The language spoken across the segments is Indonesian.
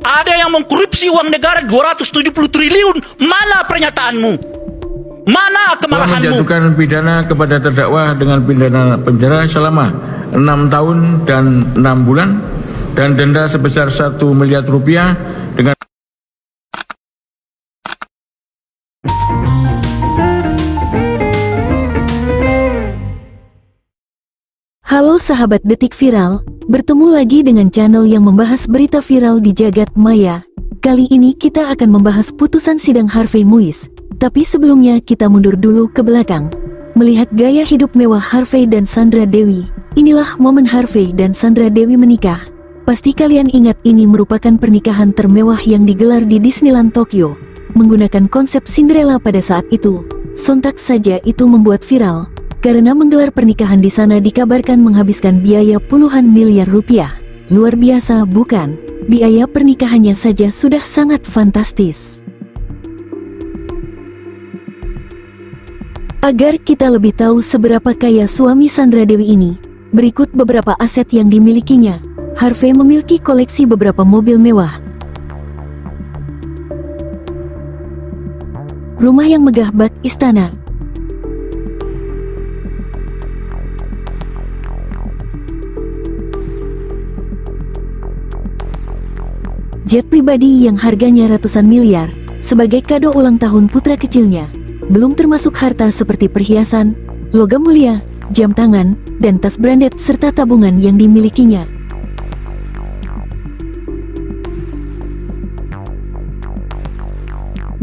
Ada yang mengkorupsi uang negara 270 triliun. Mana pernyataanmu? Mana Telah kemarahanmu? menjatuhkan pidana kepada terdakwa dengan pidana penjara selama 6 tahun dan 6 bulan dan denda sebesar 1 miliar rupiah dengan Halo sahabat Detik Viral, bertemu lagi dengan channel yang membahas berita viral di jagat maya. Kali ini kita akan membahas putusan sidang Harvey Muiz. Tapi sebelumnya kita mundur dulu ke belakang. Melihat gaya hidup mewah Harvey dan Sandra Dewi, inilah momen Harvey dan Sandra Dewi menikah. Pasti kalian ingat ini merupakan pernikahan termewah yang digelar di Disneyland Tokyo, menggunakan konsep Cinderella pada saat itu. Sontak saja itu membuat viral, karena menggelar pernikahan di sana dikabarkan menghabiskan biaya puluhan miliar rupiah. Luar biasa bukan? Biaya pernikahannya saja sudah sangat fantastis. Agar kita lebih tahu seberapa kaya suami Sandra Dewi ini, berikut beberapa aset yang dimilikinya. Harvey memiliki koleksi beberapa mobil mewah, rumah yang megah bak istana, jet pribadi yang harganya ratusan miliar, sebagai kado ulang tahun putra kecilnya. Belum termasuk harta seperti perhiasan, logam mulia, jam tangan, dan tas branded serta tabungan yang dimilikinya.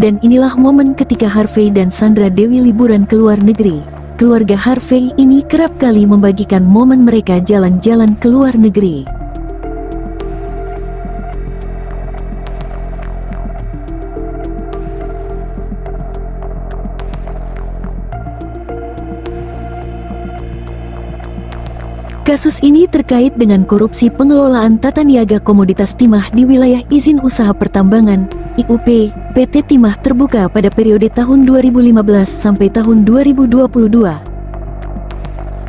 Dan inilah momen ketika Harvey dan Sandra Dewi liburan ke luar negeri. Keluarga Harvey ini kerap kali membagikan momen mereka jalan-jalan ke luar negeri. Kasus ini terkait dengan korupsi pengelolaan tata niaga komoditas timah di wilayah izin usaha pertambangan (IUP) PT Timah Terbuka pada periode tahun 2015 sampai tahun 2022,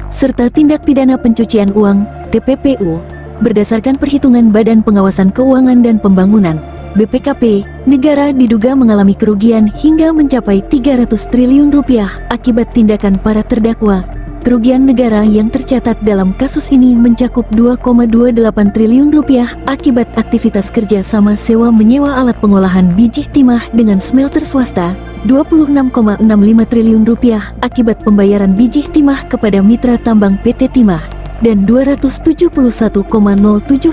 serta tindak pidana pencucian uang (TPPU). Berdasarkan perhitungan Badan Pengawasan Keuangan dan Pembangunan (BPKP), negara diduga mengalami kerugian hingga mencapai 300 triliun rupiah akibat tindakan para terdakwa. Kerugian negara yang tercatat dalam kasus ini mencakup 2,28 triliun rupiah akibat aktivitas kerja sama sewa menyewa alat pengolahan biji timah dengan smelter swasta, 26,65 triliun rupiah akibat pembayaran biji timah kepada mitra tambang PT Timah, dan 271,07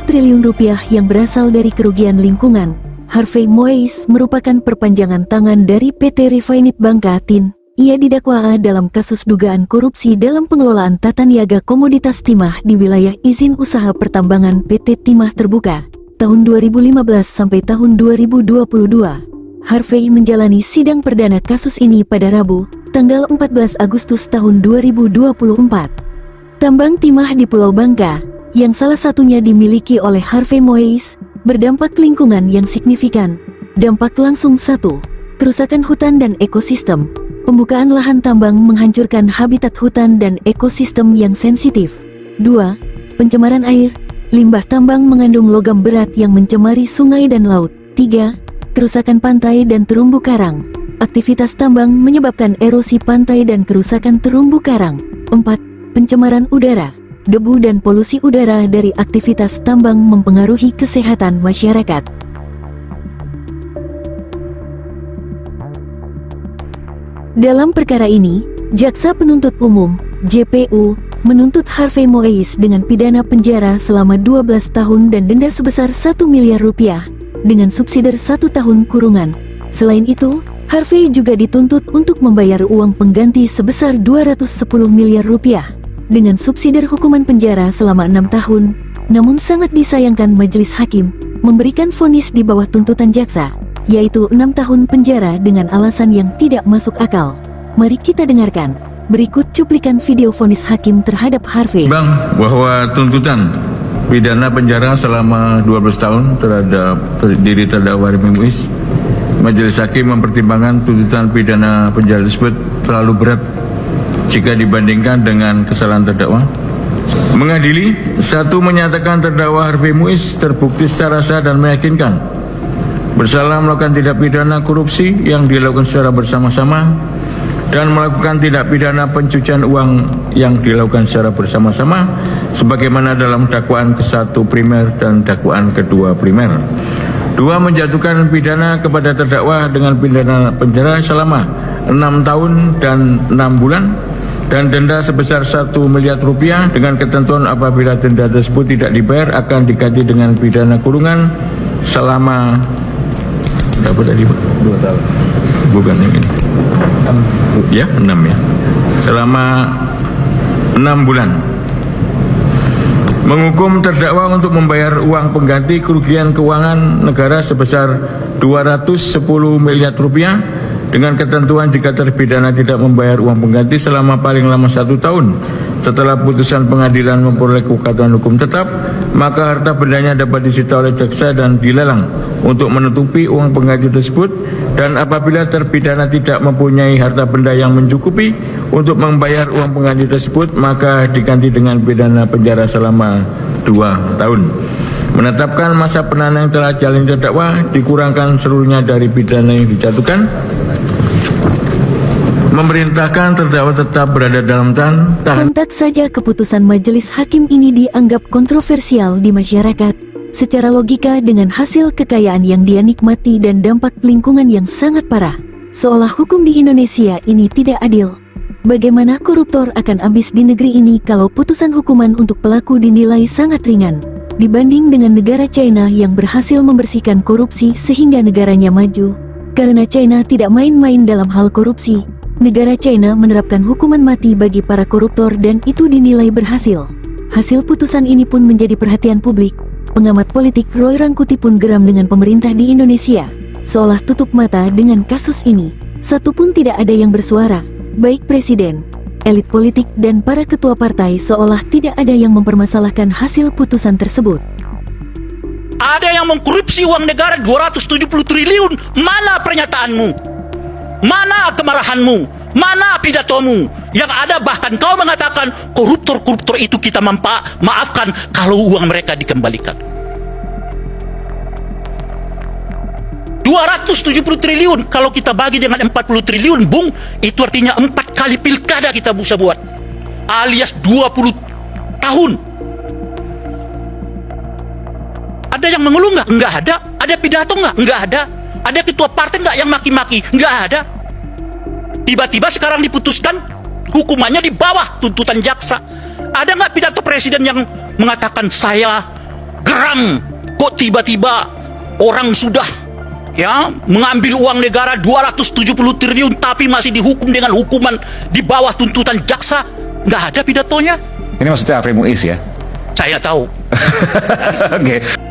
triliun rupiah yang berasal dari kerugian lingkungan. Harvey Muiz merupakan perpanjangan tangan dari PT Refinit Bangka Tin. Ia didakwa dalam kasus dugaan korupsi dalam pengelolaan tata niaga komoditas timah di wilayah izin usaha pertambangan PT Timah Terbuka tahun 2015 sampai tahun 2022. Harvey menjalani sidang perdana kasus ini pada Rabu, tanggal 14 Agustus tahun 2024. Tambang timah di Pulau Bangka, yang salah satunya dimiliki oleh Harvey Muiz, berdampak lingkungan yang signifikan. Dampak langsung 1. Kerusakan hutan dan ekosistem. Pembukaan lahan tambang menghancurkan habitat hutan dan ekosistem yang sensitif. 2. Pencemaran air. Limbah tambang mengandung logam berat yang mencemari sungai dan laut. 3. Kerusakan pantai dan terumbu karang. Aktivitas tambang menyebabkan erosi pantai dan kerusakan terumbu karang. 4. Pencemaran udara. Debu dan polusi udara dari aktivitas tambang mempengaruhi kesehatan masyarakat. Dalam perkara ini, Jaksa Penuntut Umum (JPU) menuntut Harvey Muiz dengan pidana penjara selama 12 tahun dan denda sebesar 1 miliar rupiah dengan subsidi 1 tahun kurungan. Selain itu, Harvey juga dituntut untuk membayar uang pengganti sebesar 210 miliar rupiah dengan subsidi hukuman penjara selama 6 tahun. Namun sangat disayangkan majelis hakim memberikan vonis di bawah tuntutan jaksa, yaitu 6 tahun penjara dengan alasan yang tidak masuk akal. Mari kita dengarkan berikut cuplikan video vonis hakim terhadap Harvey. bahwa tuntutan pidana penjara selama 12 tahun terhadap terdakwa Harvey Muiz, majelis hakim mempertimbangkan tuntutan pidana penjara tersebut terlalu berat jika dibandingkan dengan kesalahan terdakwa. Mengadili, 1. Menyatakan terdakwa Harvey Muiz terbukti secara sah dan meyakinkan bersalah melakukan tindak pidana korupsi yang dilakukan secara bersama-sama dan melakukan tindak pidana pencucian uang yang dilakukan secara bersama-sama sebagaimana dalam dakwaan ke-1 primer dan dakwaan kedua primer. 2. Menjatuhkan pidana kepada terdakwa dengan pidana penjara selama 6 tahun dan 6 bulan dan denda sebesar 1 miliar rupiah dengan ketentuan apabila denda tersebut tidak dibayar akan diganti dengan pidana kurungan selama berapa tadi Pak? 2 tahun. Bukan yang ini. 6. Ya, 6 ya. Selama 6 bulan. Menghukum terdakwa untuk membayar uang pengganti kerugian keuangan negara sebesar 210 miliar rupiah dengan ketentuan jika terpidana tidak membayar uang pengganti selama paling lama 1 tahun setelah putusan pengadilan memperoleh kekuatan hukum tetap, maka harta bendanya dapat disita oleh jaksa dan dilelang untuk menutupi uang pengganti tersebut, dan apabila terpidana tidak mempunyai harta benda yang mencukupi untuk membayar uang pengganti tersebut, maka diganti dengan pidana penjara selama 2 tahun. Menetapkan masa penahanan yang telah jalani terdakwa dikurangkan seluruhnya dari pidana yang dijatuhkan. Memerintahkan terdakwa tetap berada dalam tahanan. Sontak saja keputusan majelis hakim ini dianggap kontroversial di masyarakat. Secara logika dengan hasil kekayaan yang dia nikmati dan dampak lingkungan yang sangat parah, seolah hukum di Indonesia ini tidak adil. Bagaimana koruptor akan habis di negeri ini kalau putusan hukuman untuk pelaku dinilai sangat ringan dibanding dengan negara China yang berhasil membersihkan korupsi sehingga negaranya maju. Karena China tidak main-main dalam hal korupsi, negara China menerapkan hukuman mati bagi para koruptor dan itu dinilai berhasil. Hasil putusan ini pun menjadi perhatian publik. Pengamat politik Roy Rangkuti pun geram dengan pemerintah di Indonesia, seolah tutup mata dengan kasus ini. Satu pun tidak ada yang bersuara, baik presiden, elit politik dan para ketua partai, seolah tidak ada yang mempermasalahkan hasil putusan tersebut. Ada yang mengkorupsi uang negara 270 triliun. Mana pernyataanmu? Mana kemarahanmu? Mana pidatomu? Yang ada bahkan kau mengatakan koruptor-koruptor itu kita maafkan kalau uang mereka dikembalikan. 270 triliun kalau kita bagi dengan 40 triliun, Bung, itu artinya 4 kali pilkada kita bisa buat, alias 20 tahun. Ada yang mengeluh nggak? Nggak ada. Ada pidato nggak? Nggak ada. Ada ketua partai nggak yang maki-maki? Nggak ada. Tiba-tiba sekarang diputuskan hukumannya di bawah tuntutan jaksa. Ada nggak pidato presiden yang mengatakan saya geram kok tiba-tiba orang sudah mengambil uang negara 270 triliun tapi masih dihukum dengan hukuman di bawah tuntutan jaksa? Nggak ada pidatonya. Ini maksudnya Afri Muiz ya? Saya tahu. Oke.